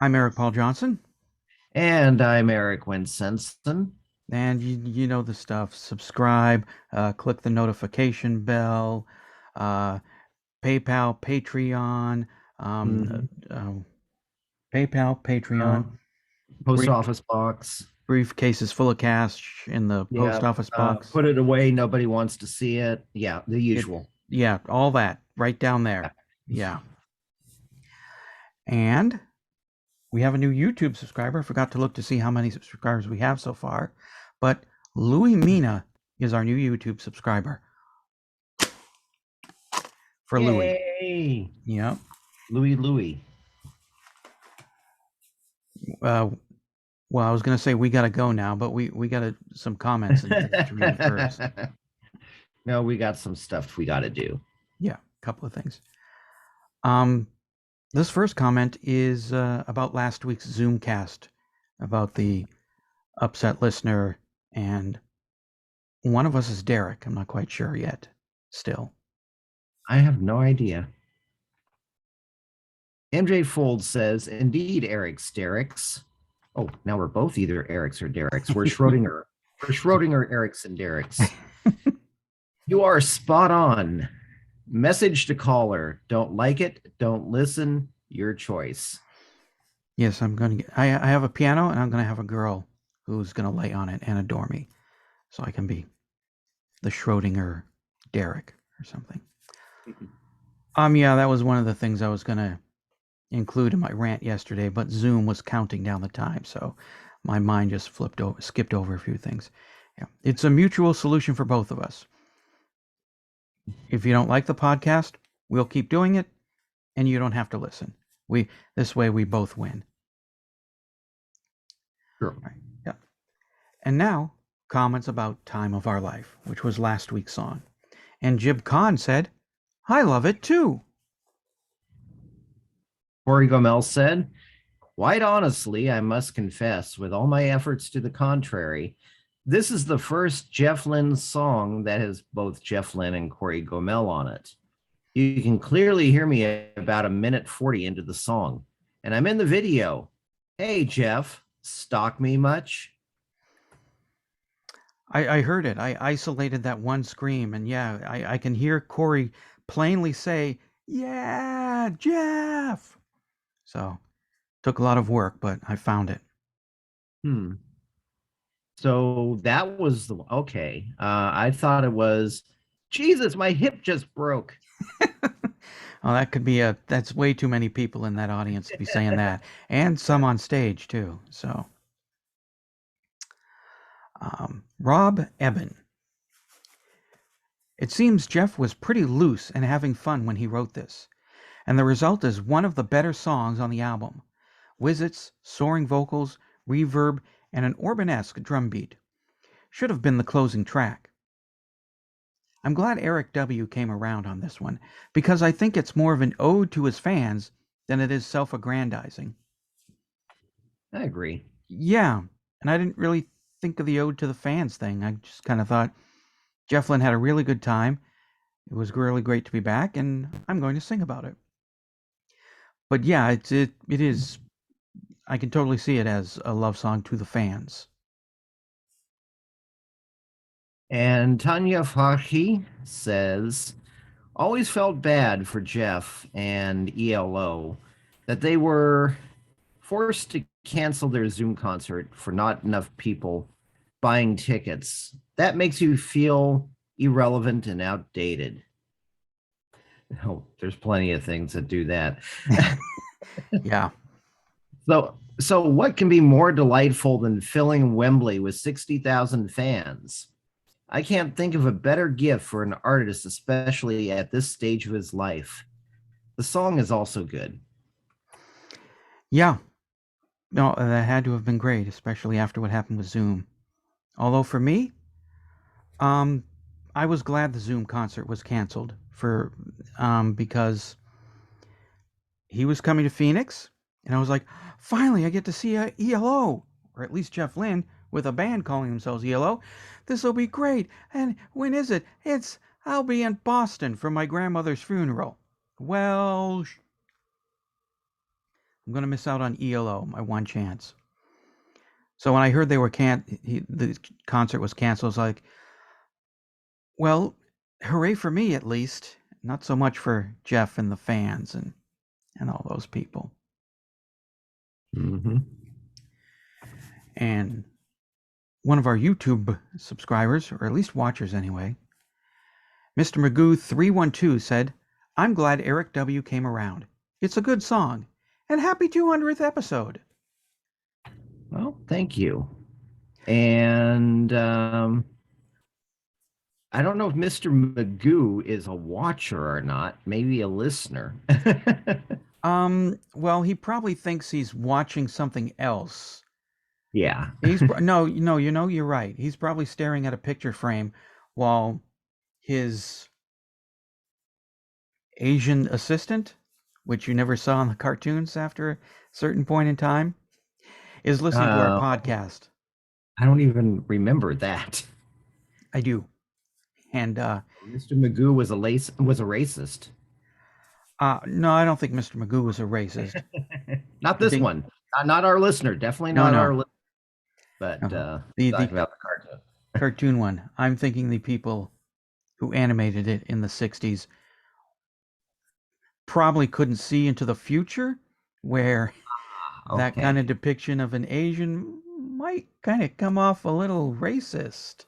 I'm Eric Paul Johnson, And I'm Eric Wincentsen. and you know the stuff. Subscribe, click the notification bell, uh, PayPal, Patreon, um, Mhm. PayPal, Uh, Patreon, Post brief, office box. briefcases full of cash in the Yeah. post office box. Put it away. Nobody wants to see it. Yeah, the It, usual. yeah, all that right down there. Yeah, and we have a new YouTube subscriber. I forgot to look to see how many subscribers we have so far, but Louis Mina is our new YouTube subscriber for Louis. Yay. Yep. Louis Louis. Uh, well, I was going to say we got to go now, but we got some comments to read first. No, we got some stuff we got to do. Yeah, a couple of things. Um, this first comment is about last week's Zoomcast about the upset listener, and one of us is Derek. I'm not quite sure yet. Still, I have no idea. MJ Fold says, indeed, Eric's Derek's. Oh, now we're both either Eric's or Derek's. We're Schrodinger. We're Schrodinger, Eric's, and Derek's. You are spot on. Message to caller. Don't like it. Don't listen. Your choice. yes, I'm going to get. I have a piano, and I'm going to have a girl who's going to lay on it and adore me, so I can be the Schrodinger Derek or something. Yeah, that was one of the things I was going to include in my rant yesterday, but Zoom was counting down the time, so my mind just skipped over a few things. Yeah, it's a mutual solution for both of us. If you don't like the podcast, we'll keep doing it, and you don't have to listen. We this way we both win. Sure. Right. Yeah. And now comments about "Time of Our Life," which was last week's song. And Jib Khan said, "I love it too." Corey Gomel said, quite honestly, I must confess, with all my efforts to the contrary, this is the first Jeff Lynne song that has both Jeff Lynne and Corey Gomel on it. You can clearly hear me about a minute 40 into the song, and I'm in the video. Hey, Jeff, stalk me much? I heard it. I isolated that one scream, and yeah, I can hear Corey plainly say, "Yeah, Jeff." So took a lot of work, but I found it. Hmm. So that was the okay. I thought it was Jesus, my hip just broke. Oh, that could be a. That's way too many people in that audience to be saying that, and some on stage too. So, Rob Eben. It seems Jeff was pretty loose and having fun when he wrote this, and the result is one of the better songs on the album. Wizards, soaring vocals, reverb, and an Orban-esque drum beat. Should have been the closing track. I'm glad Eric W. came around on this one, because I think it's more of an ode to his fans than it is self aggrandizing. I agree. Yeah, and I didn't really think of the ode to the fans thing. I just kind of thought Jeff Lynne had a really good time. It was really great to be back, and I'm going to sing about it. But yeah, it is. I can totally see it as a love song to the fans. And Tanya Fahi says, always felt bad for Jeff and E.L.O. that they were forced to cancel their Zoom concert for not enough people buying tickets. That makes you feel irrelevant and outdated. Oh, there's plenty of things that do that. Yeah, So what can be more delightful than filling Wembley with 60,000 fans? I can't think of a better gift for an artist, especially at this stage of his life. The song is also good. yeah. No, that had to have been great, especially after what happened with Zoom. Although for me, um, I was glad the Zoom concert was canceled for because he was coming to Phoenix, and I was like, finally, I get to see ELO, or at least Jeff Lynne, with a band calling themselves ELO. This will be great. And when is it? I'll be in Boston for my grandmother's funeral. Well, I'm going to miss out on E.L.O., my one chance. So when I heard the concert was canceled, I was like, well, hooray for me at least. Not so much for Jeff and the fans and all those people. Mm-hmm. And one of our YouTube subscribers, or at least watchers anyway, Mr. Magoo 312 said, I'm glad Eric W. came around. It's a good song. And happy 200th episode. Well, thank you. And I don't know if Mr. Magoo is a watcher or not, maybe a listener. Well, he probably thinks he's watching something else. Yeah. No, you're right. He's probably staring at a picture frame while his Asian assistant, which you never saw in the cartoons after a certain point in time, is listening to our Uh, podcast. I don't even remember that. I do. And Mr. Magoo was a racist. no, I don't think Mr. Magoo was a racist. Not I this think one. Not our listener. Definitely no, not no, our listener. But no. The talking about the cartoon. cartoon one. I'm thinking the people who animated it in the 60s probably couldn't see into the future where that kind of Okay. depiction of an Asian might kind of come off a little racist.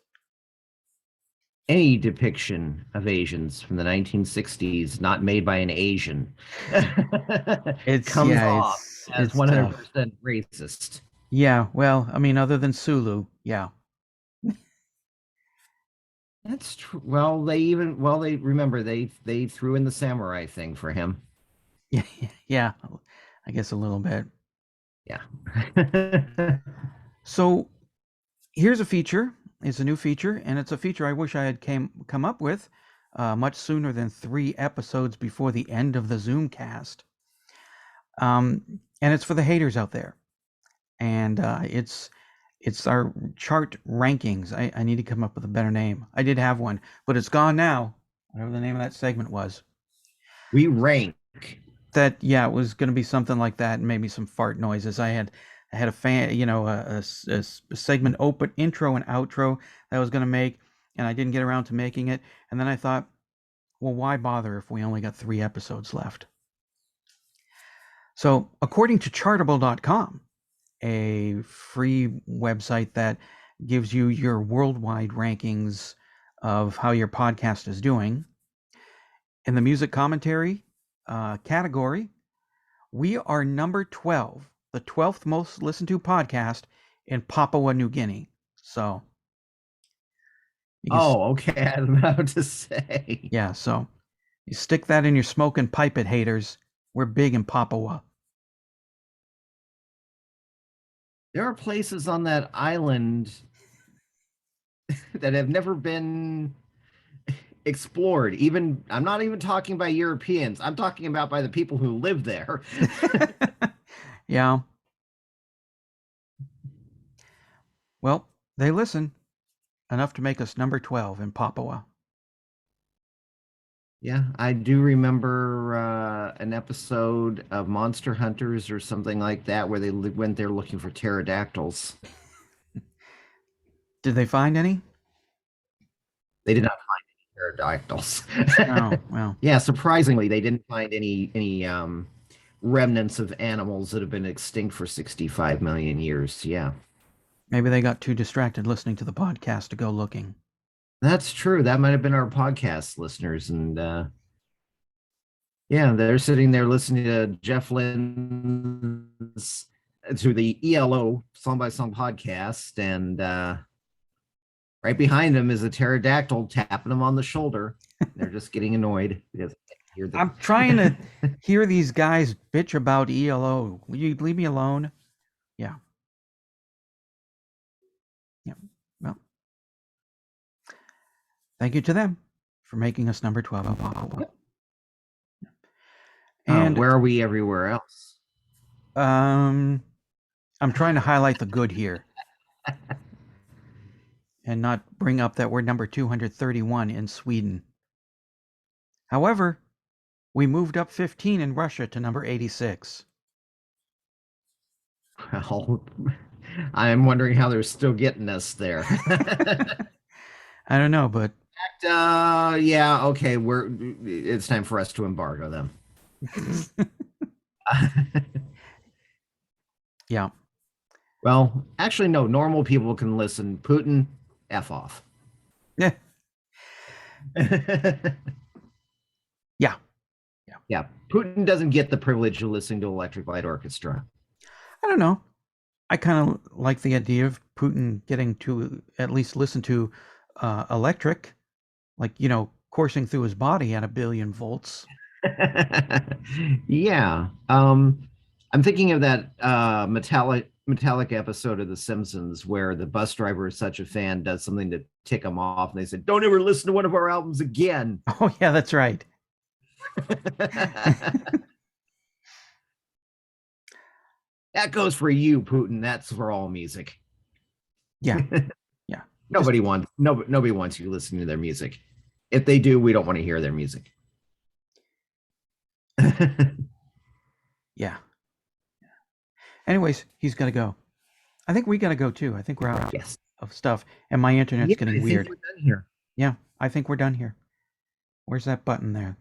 Any depiction of Asians from the 1960s not made by an Asian It's comes yeah, off as it's tough. 100% racist. Yeah, well, I mean, other than Sulu, yeah, That's true. They remember they threw in the samurai thing for him. yeah, yeah. I guess a little bit. Yeah. So here's a feature. It's a new feature, and it's a feature I wish I had come up with much sooner than 3 episodes before the end of the Zoomcast. And it's for the haters out there, and it's our chart rankings. I need to come up with a better name. I did have one, but it's gone now. Whatever the name of that segment was. We rank. That yeah, it was going to be something like that, and maybe some fart noises. I had a fan, a segment open intro and outro that I was going to make, and I didn't get around to making it. And then I thought, well, why bother if we only got 3 episodes left? So, according to Chartable.com, a free website that gives you your worldwide rankings of how your podcast is doing, in the music commentary category, we are number 12, the 12th most listened to podcast in Papua New Guinea. So, you can, Oh, okay. I was about to say. yeah, so you stick that in your smoke and pipe it, haters. We're big in Papua. There are places on that island that have never been explored. Even I'm not even talking by Europeans. I'm talking about by the people who live there. Yeah. Well, they listen enough to make us number 12 in Papua. Yeah, I do remember an episode of Monster Hunters or something like that where they went there looking for pterodactyls. Did they find any? They did not find any pterodactyls. Oh, well, Yeah, surprisingly, they didn't find any remnants of animals that have been extinct for 65 million years. Yeah, maybe they got too distracted listening to the podcast to go looking. that's true. That might have been our podcast listeners, and yeah, they're sitting there listening to Jeff Lynn's to the E.L.O. song by song podcast, and right behind them is a pterodactyl tapping them on the shoulder. They're just getting annoyed because they can't hear the. I'm trying to hear these guys bitch about E.L.O. Will you leave me alone? Yeah. Yeah. Well, thank you to them for making us number 12 in Papua. And Where are we everywhere else? I'm trying to highlight the good here and not bring up that we're number 231 in Sweden. However, we moved up 15 in Russia to number 86. Well, I'm wondering how they're still getting us there. I don't know, but Yeah, okay, it's time for us to embargo them. yeah. Well, actually, no, normal people can listen. Putin, F off. Yeah. Yeah. Yeah. Yeah, Putin doesn't get the privilege of listening to Electric Light Orchestra. I don't know. I kind of like the idea of Putin getting to at least listen to electric, like, coursing through his body at 1 billion volts. Yeah. I'm thinking of that metallic episode of The Simpsons where the bus driver is such a fan, does something to tick him off, and they said, "Don't ever listen to one of our albums again." Oh, yeah, that's right. That goes for you, Putin. That's for all music. Yeah. Yeah. Just, Nobody wants you listening to their music. If they do, we don't want to hear their music. yeah. Anyways, he's got to go. I think we got to go too. I think we're out Yes. of stuff, and my internet's Yeah, getting I think weird. we're done here. Yeah, I think we're done here. Where's that button there?